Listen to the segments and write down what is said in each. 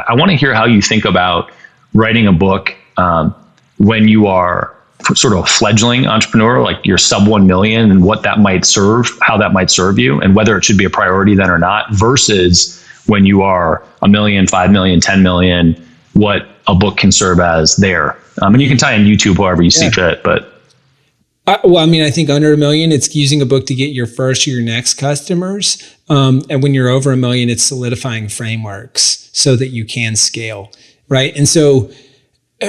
I want to hear how you think about writing a book when you are sort of a fledgling entrepreneur, like you're sub 1 million, and what that might serve, how that might serve you, and whether it should be a priority then or not, versus when you are 1 million, 5 million, 10 million, what a book can serve as there. And you can tie in YouTube however you see fit, but. Well, I mean, I think under 1 million, it's using a book to get your first or your next customers. And when you're over 1 million, it's solidifying frameworks so that you can scale, right? And so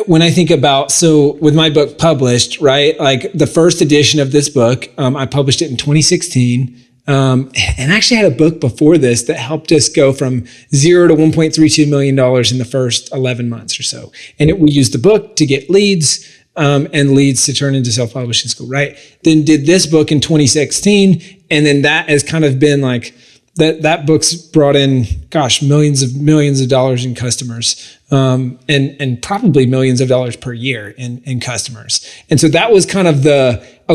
when I think about, so with my book published, right, like the first edition of this book, I published it in 2016. And actually had a book before this that helped us go from 0 to $1.32 million in the first 11 months or so. And we used the book to get leads, and leads to turn into self-publishing school, right? Then did this book in 2016. And then that has kind of been like, that book's brought in, millions of dollars in customers, and probably millions of dollars per year in customers. And so that was kind of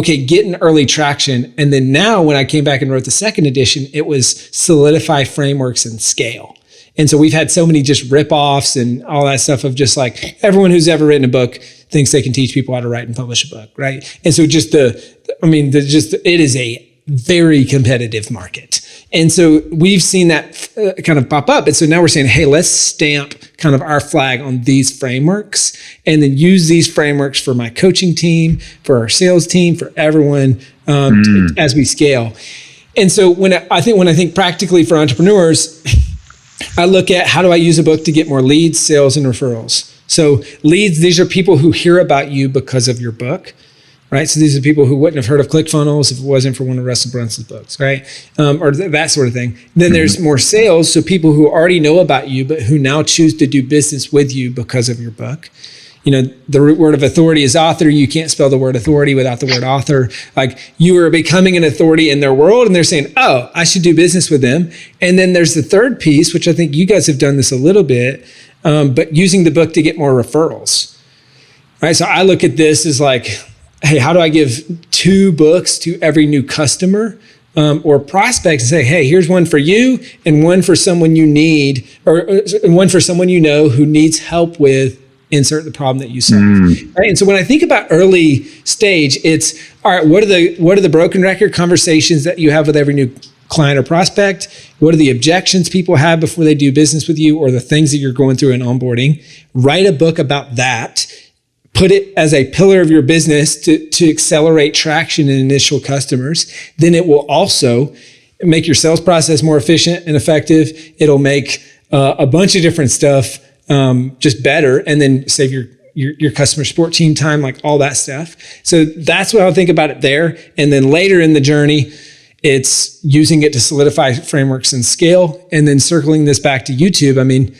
getting early traction. And then now when I came back and wrote the second edition, it was solidify frameworks and scale. And so we've had so many just rip-offs and all that stuff of just like everyone who's ever written a book thinks they can teach people how to write and publish a book, right? And so it is a very competitive market. And so we've seen that kind of pop up. And so now we're saying, hey, let's stamp kind of our flag on these frameworks and then use these frameworks for my coaching team, for our sales team, for everyone as we scale. And so when I think practically for entrepreneurs, I look at how do I use a book to get more leads, sales, and referrals. So leads, these are people who hear about you because of your book. Right. So these are people who wouldn't have heard of ClickFunnels if it wasn't for one of Russell Brunson's books, right? Or that sort of thing. Then there's more sales. So people who already know about you, but who now choose to do business with you because of your book. You know, the root word of authority is author. You can't spell the word authority without the word author. Like you are becoming an authority in their world and they're saying, oh, I should do business with them. And then there's the third piece, which I think you guys have done this a little bit, but using the book to get more referrals, right? So I look at this as like, hey, how do I give 2 books to every new customer or prospect and say, hey, here's one for you and one for someone you need, or one for someone you know who needs help with insert the problem that you solve. Right? And so when I think about early stage, it's all right, what are the broken record conversations that you have with every new client or prospect? What are the objections people have before they do business with you, or the things that you're going through in onboarding? Write a book about that. Put it as a pillar of your business to accelerate traction in initial customers. Then it will also make your sales process more efficient and effective. It'll make a bunch of different stuff just better, and then save your customer support team time, like all that stuff. So that's what I think about it there. And then later in the journey, it's using it to solidify frameworks and scale, and then circling this back to YouTube. I mean,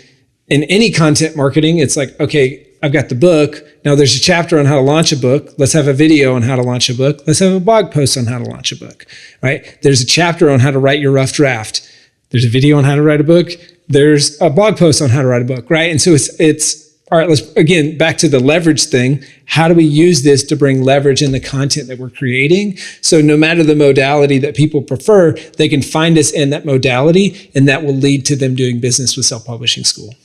in any content marketing, it's like, okay, I've got the book. Now there's a chapter on how to launch a book. Let's have a video on how to launch a book. Let's have a blog post on how to launch a book, right? There's a chapter on how to write your rough draft. There's a video on how to write a book. There's a blog post on how to write a book, right? And so it's all right, let's again, back to the leverage thing. How do we use this to bring leverage in the content that we're creating? So no matter the modality that people prefer, they can find us in that modality, and that will lead to them doing business with Self-Publishing School.